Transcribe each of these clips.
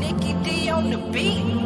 Nikki D on the beat.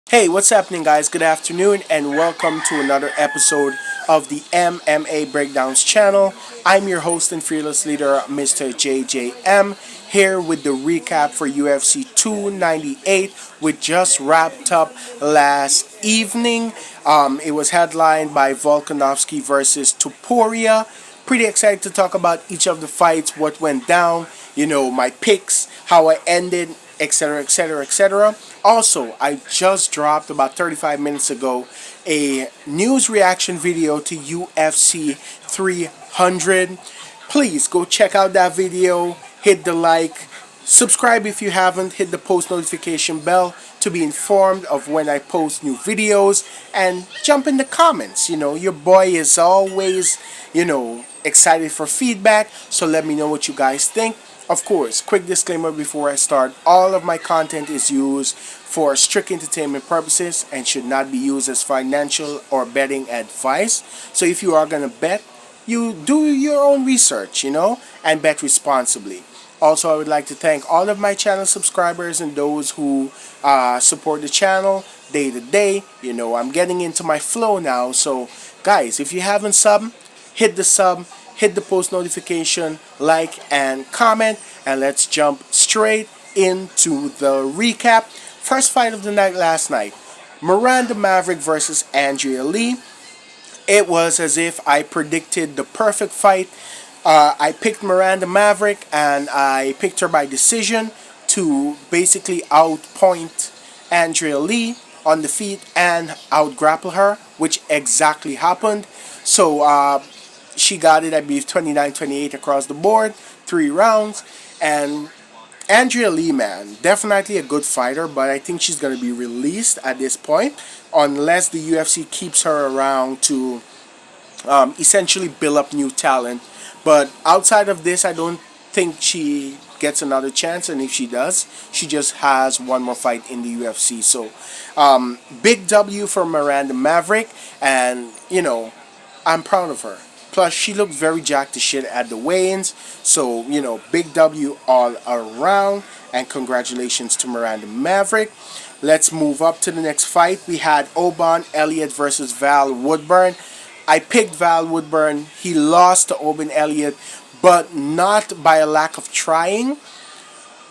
Hey, what's happening, guys? Good afternoon, and welcome to another episode of the MMA Breakdowns channel. I'm your host and fearless leader, Mr. JJM, here with the recap for UFC 298, which just wrapped up last evening. It was headlined by Volkanovski versus Topuria. Pretty excited to talk about each of the fights, what went down, my picks, how I ended, etc., etc., etc. Also, I just dropped about 35 minutes ago a news reaction video to UFC 300. Please go check out that video, hit the like, subscribe if you haven't, hit the post notification bell to be informed of when I post new videos, and jump in the comments. Your boy is always, excited for feedback, so let me know what you guys think. Of course, quick disclaimer before I start, all of my content is used for strict entertainment purposes and should not be used as financial or betting advice. So if you are going to bet, you do your own research, and bet responsibly. Also, I would like to thank all of my channel subscribers and those who support the channel day to day. I'm getting into my flow now. So, guys, if you haven't hit the sub, hit the post notification, like, and comment, and let's jump straight into the recap. First fight of the night last night, Miranda Maverick versus Andrea Lee. It was as if I predicted the perfect fight. I picked Miranda Maverick, and I picked her by decision to basically outpoint Andrea Lee on the feet and outgrapple her, which exactly happened. So she got it, I believe, 29-28 across the board, 3 rounds. And Andrea Lee, man, definitely a good fighter, but I think she's going to be released at this point unless the UFC keeps her around to essentially build up new talent. But outside of this, I don't think she gets another chance, and if she does, she just has one more fight in the UFC. So, big W for Miranda Maverick, and I'm proud of her. Plus, she looked very jacked to shit at the weigh-ins. So, big W all around. And congratulations to Miranda Maverick. Let's move up to the next fight. We had Oban Elliott versus Val Woodburn. I picked Val Woodburn. He lost to Oban Elliott, but not by a lack of trying.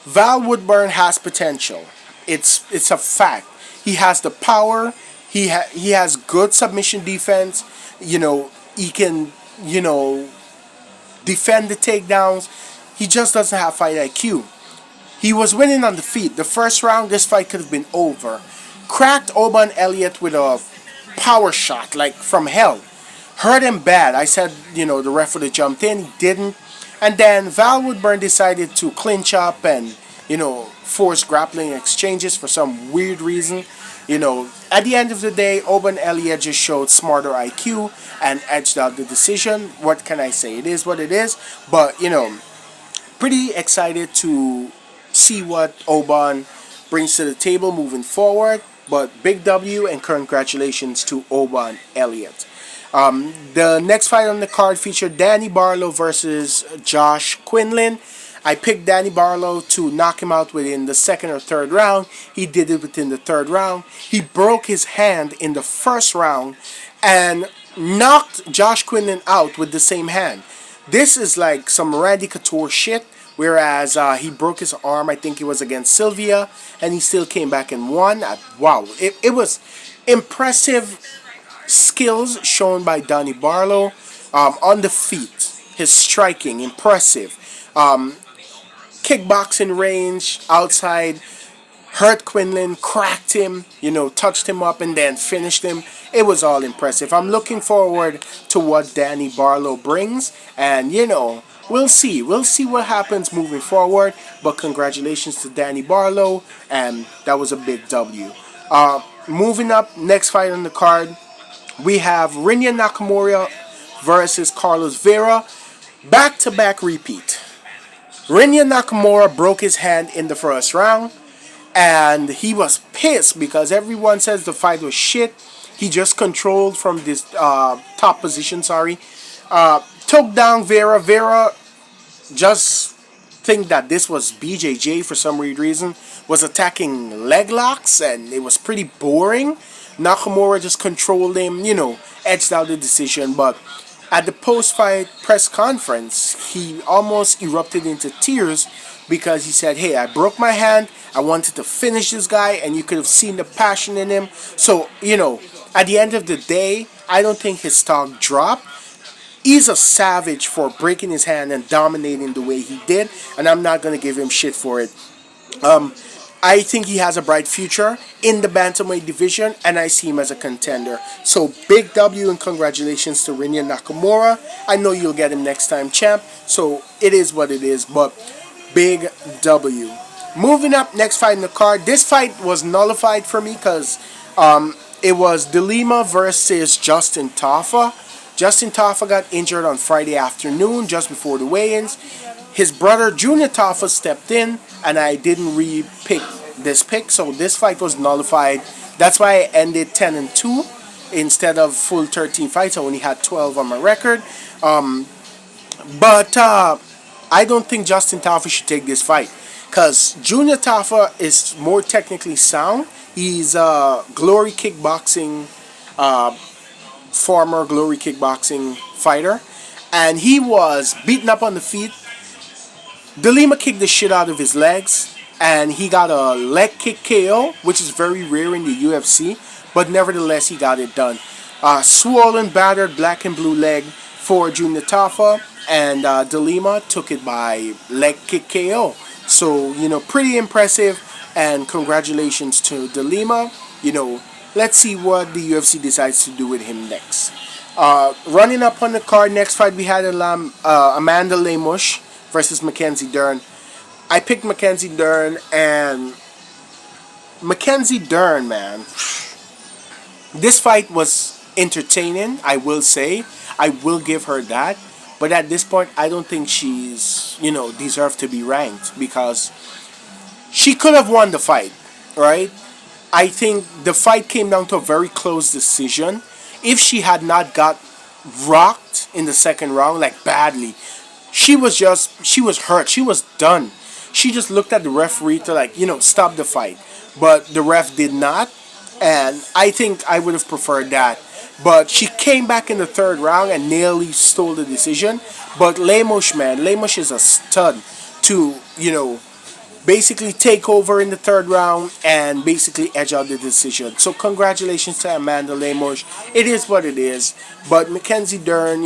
Val Woodburn has potential. It's a fact. He has the power. He has good submission defense. He can defend the takedowns. He just doesn't have fight IQ. He was winning on the feet. The first round, this fight could have been over. Cracked Oban Elliott with a power shot, like from hell. Hurt him bad. I said, the ref would have jumped in. He didn't. And then Val Woodburn decided to clinch up and, force grappling exchanges for some weird reason. At the end of the day, Oban Elliott just showed smarter IQ and edged out the decision. What can I say? It is what it is. But, pretty excited to see what Oban brings to the table moving forward. But big W and congratulations to Oban Elliott. The next fight on the card featured Danny Barlow versus Josh Quinlan. I picked Danny Barlow to knock him out within the second or third round. He did it within the third round. He broke his hand in the first round and knocked Josh Quinlan out with the same hand. This is like some Randy Couture shit. Whereas he broke his arm, I think it was against Sylvia, and he still came back and won. Wow, it was impressive skills shown by Danny Barlow on the feet. His striking, impressive. Kickboxing range, outside, hurt Quinlan, cracked him, touched him up and then finished him. It was all impressive. I'm looking forward to what Danny Barlow brings. And, we'll see. We'll see what happens moving forward. But congratulations to Danny Barlow, and that was a big W. Moving up, next fight on the card, we have Rinya Nakamura versus Carlos Vera. Back to back repeat. Rinya Nakamura broke his hand in the first round, and he was pissed because everyone says the fight was shit. He just controlled from this top position. Sorry, took down Vera. Vera just think that this was BJJ for some weird reason. Was attacking leg locks, and it was pretty boring. Nakamura just controlled him, edged out the decision. But at the post-fight press conference, he almost erupted into tears because he said, "Hey, I broke my hand. I wanted to finish this guy," and you could have seen the passion in him. So, at the end of the day, I don't think his stock dropped. He's a savage for breaking his hand and dominating the way he did, and I'm not going to give him shit for it. I think he has a bright future in the bantamweight division, and I see him as a contender. So big W and congratulations to Rinya Nakamura. I know you'll get him next time, champ. So it is what it is, but big W. Moving up, next fight in the card. This fight was nullified for me because it was De Lima versus Justin Tafa. Justin Tafa got injured on Friday afternoon just before the weigh-ins. His brother Junior Tafa stepped in, and I didn't re-pick this pick, so this fight was nullified. That's why I ended 10-2 instead of full 13 fights. I only had 12 on my record. But I don't think Justin Tafa should take this fight because Junior Tafa is more technically sound. He's a Glory Kickboxing, former Glory Kickboxing fighter, and he was beaten up on the feet. De Lima kicked the shit out of his legs, and he got a leg kick KO, which is very rare in the UFC, but nevertheless he got it done. Swollen, battered black and blue leg for Junior Tafa, and De Lima took it by leg kick KO. So, pretty impressive, and congratulations to De Lima. Let's see what the UFC decides to do with him next. Running up on the card, next fight we had Amanda Lemos versus Mackenzie Dern. I picked Mackenzie Dern, and Mackenzie Dern, man, this fight was entertaining, I will say. I will give her that. But at this point, I don't think she's, deserved to be ranked because she could have won the fight, right? I think the fight came down to a very close decision. If she had not got rocked in the second round, like badly, she was hurt. She was done. She just looked at the referee to stop the fight. But the ref did not. And I think I would have preferred that. But she came back in the third round and nearly stole the decision. But Lemos, man, Lemos is a stud to, basically take over in the third round and basically edge out the decision. So congratulations to Amanda Lemos. It is what it is. But Mackenzie Dern,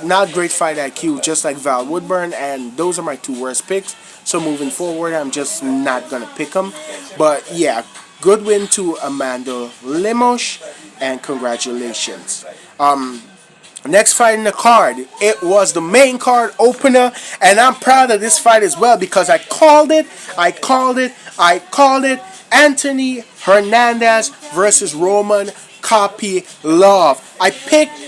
not great fight IQ, just like Val Woodburn, and those are my two worst picks. So moving forward, I'm just not going to pick them. But yeah, good win to Amanda Lemos, and congratulations. Next fight in the card, it was the main card opener, and I'm proud of this fight as well because I called it. Anthony Hernandez versus Roman Kopylov. I picked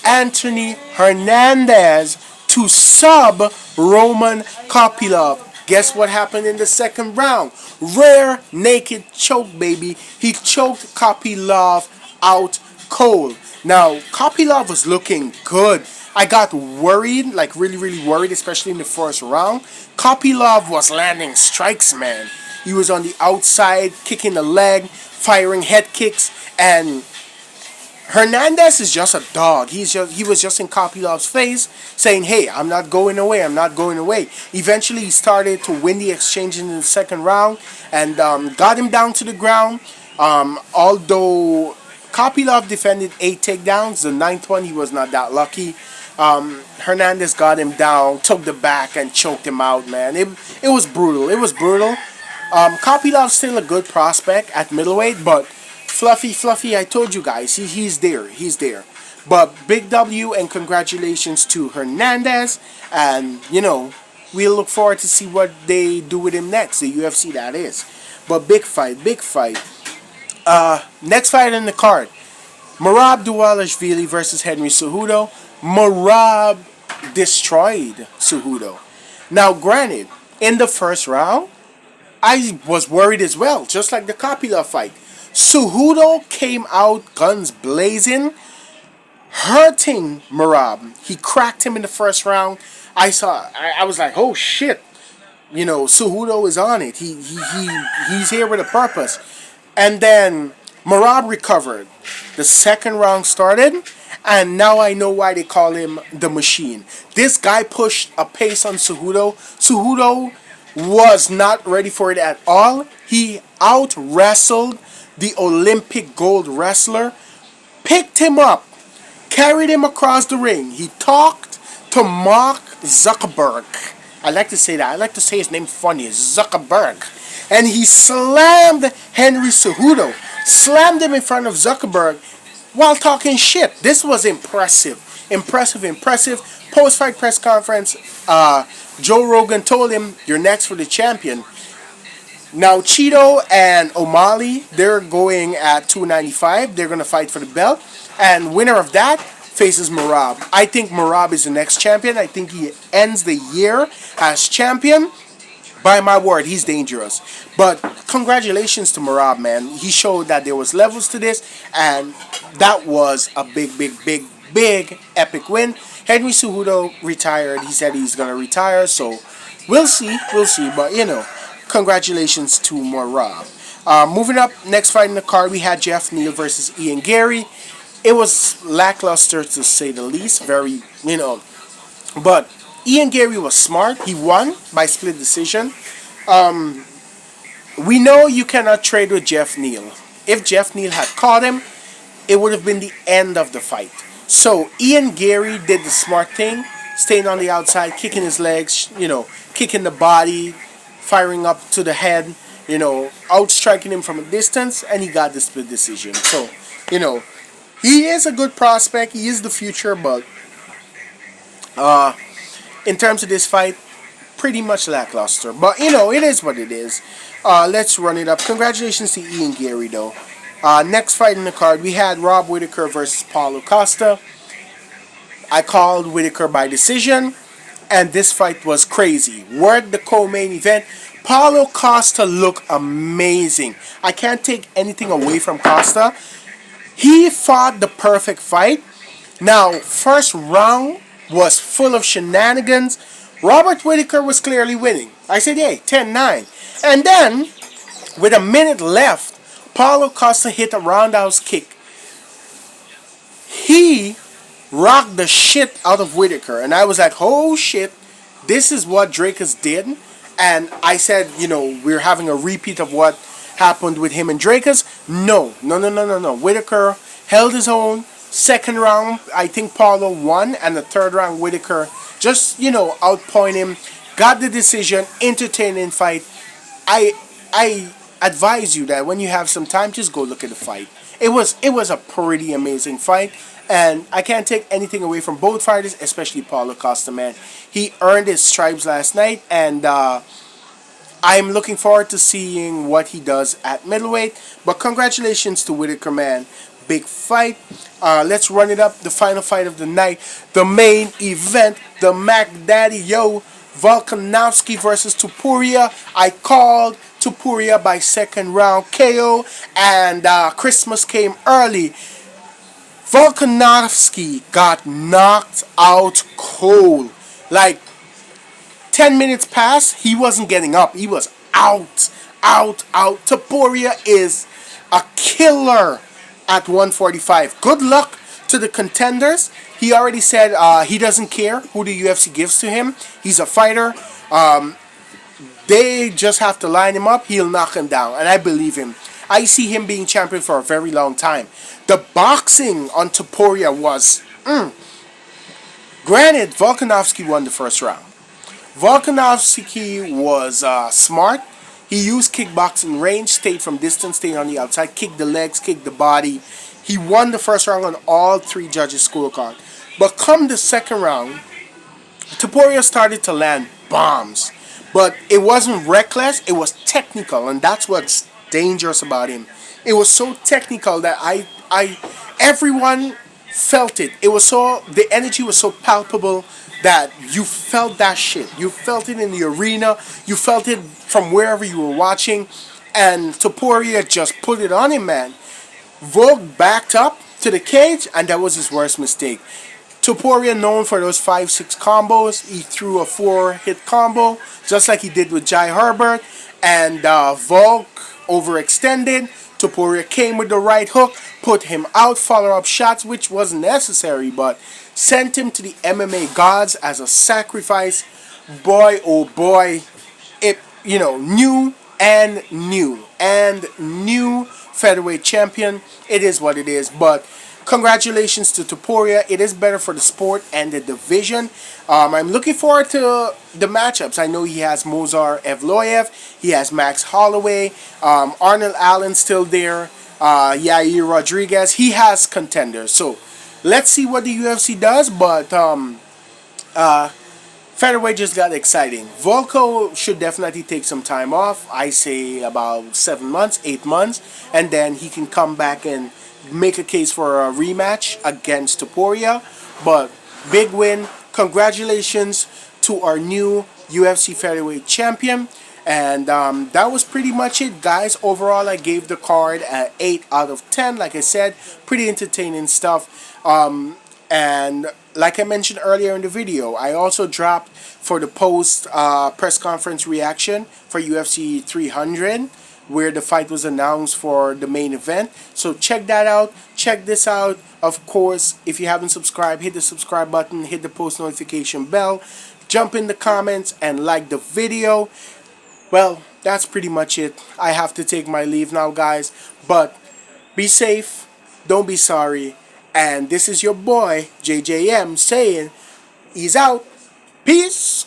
Anthony Hernandez to sub Roman Kopylov. Guess what happened in the second round? Rare naked choke, baby. He choked Kopylov out cold. Now, Kopylov was looking good. I got worried, like really, really worried, especially in the first round. Kopylov was landing strikes, man. He was on the outside, kicking the leg, firing head kicks, and Hernandez is just a dog. He was just in Kopylov's face, saying, "Hey, I'm not going away. I'm not going away." Eventually, he started to win the exchange in the second round and got him down to the ground. Although Kopylov defended 8 takedowns, the 9th one he was not that lucky. Hernandez got him down, took the back, and choked him out, man. It was brutal. It was brutal. Kopylov's still a good prospect at middleweight, but Fluffy, I told you guys, he's there. But big W and congratulations to Hernandez. And, we'll look forward to see what they do with him next, the UFC that is. But big fight, big fight. Next fight in the card, Merab Dvalishvili versus Henry Cejudo. Merab destroyed Cejudo. Now, granted, in the first round, I was worried as well, just like the Kopylov fight. Cejudo came out guns blazing, hurting Merab. He cracked him in the first round. I was like, oh shit, Cejudo is on it. He's here with a purpose. And then Merab recovered. The second round started, and now I know why they call him the Machine. This guy pushed a pace on Cejudo. Cejudo was not ready for it at all. He out wrestled the Olympic gold wrestler, picked him up, carried him across the ring. He talked to Mark Zuckerberg. I like to say that. I like to say his name funny, Zuckerberg. And he slammed Henry Cejudo, slammed him in front of Zuckerberg while talking shit. This was impressive. Impressive. Post-fight press conference, Joe Rogan told him, you're next for the champion. Now, Cheeto and O'Malley, they're going at 295. They're going to fight for the belt. And winner of that faces Merab. I think Merab is the next champion. I think he ends the year as champion. By my word, he's dangerous. But congratulations to Merab, man. He showed that there was levels to this. And that was a big epic win. Henry Cejudo retired. He said he's going to retire. So we'll see. But, congratulations to Merab. Moving up, next fight in the card, we had Jeff Neal versus Ian Gary. It was lackluster to say the least. Very, but Ian Gary was smart. He won by split decision. We know you cannot trade with Jeff Neal. If Jeff Neal had caught him, it would have been the end of the fight. So Ian Gary did the smart thing, staying on the outside, kicking his legs, kicking the body, firing up to the head, outstriking him from a distance, and he got the split decision. So, he is a good prospect. He is the future, but in terms of this fight, pretty much lackluster. But, it is what it is. Let's run it up. Congratulations to Ian Gary, though. Next fight in the card, we had Rob Whittaker versus Paulo Costa. I called Whittaker by decision, and this fight was crazy. Word the co-main event, Paulo Costa looked amazing. I can't take anything away from Costa. He fought the perfect fight. Now, first round was full of shenanigans. Robert Whittaker was clearly winning. I said, hey, 10-9. And then, with a minute left, Paulo Costa hit a roundhouse kick. He rocked the shit out of Whittaker. And I was like, oh shit, this is what Drakus did. And I said, we're having a repeat of what happened with him and Drakus. No. Whittaker held his own. Second round, I think Paulo won. And the third round, Whittaker just, outpoint him. Got the decision. Entertaining fight. I advise you that when you have some time, just go look at the fight. It was a pretty amazing fight. And I can't take anything away from both fighters, especially Paulo Costa, man. He earned his stripes last night, and I'm looking forward to seeing what he does at middleweight. But congratulations to Whittaker, man. Big fight. Let's run it up. The final fight of the night. The main event. The Mac Daddy, Volkanovski versus Topuria. I called Topuria by second round KO, and Christmas came early. Volkanovski got knocked out cold. Like 10 minutes passed, he wasn't getting up. He was out. Topuria is a killer at 145. Good luck to the contenders. He already said he doesn't care who the UFC gives to him. He's a fighter. They just have to line him up. He'll knock him down. And I believe him. I see him being champion for a very long time. The boxing on Topuria was... Granted, Volkanovski won the first round. Volkanovski was smart. He used kickboxing range, stayed from distance, stayed on the outside, kicked the legs, kicked the body. He won the first round on all three judges' scorecard. But come the second round, Topuria started to land bombs. But it wasn't reckless, it was technical, and that's what's dangerous about him. It was so technical that everyone felt it. It was so, the energy was so palpable that you felt that shit. You felt it in the arena, you felt it from wherever you were watching, and Topuria just put it on him, man. Volk backed up to the cage, and that was his worst mistake. Topuria, known for those 5-6 combos, he threw a 4-hit combo, just like he did with Jai Herbert, and Volk overextended. Topuria came with the right hook, put him out, follow-up shots, which wasn't necessary, but sent him to the MMA gods as a sacrifice. Boy, oh boy, it, new featherweight champion. It is what it is, but congratulations to Topuria. It is better for the sport and the division. I'm looking forward to the matchups. I know he has Mozar Evloev, he has Max Holloway, Arnold Allen still there, Yair Rodriguez. He has contenders. So let's see what the UFC does, but featherweight just got exciting. Volko should definitely take some time off. I say about 7 months, 8 months, and then he can come back and make a case for a rematch against Topuria. But big win. Congratulations to our new UFC featherweight champion. And that was pretty much it, guys. Overall, I gave the card an 8 out of 10. Like I said, pretty entertaining stuff. And like I mentioned earlier in the video, I also dropped for the post press conference reaction for UFC 300, where the fight was announced for the main event. So check that out. Check this out. Of course, if you haven't subscribed, hit the subscribe button, hit the post notification bell, jump in the comments, and like the video. Well, that's pretty much it. I have to take my leave now, guys. But be safe. Don't be sorry. And this is your boy, JJM, saying, ease out. Peace.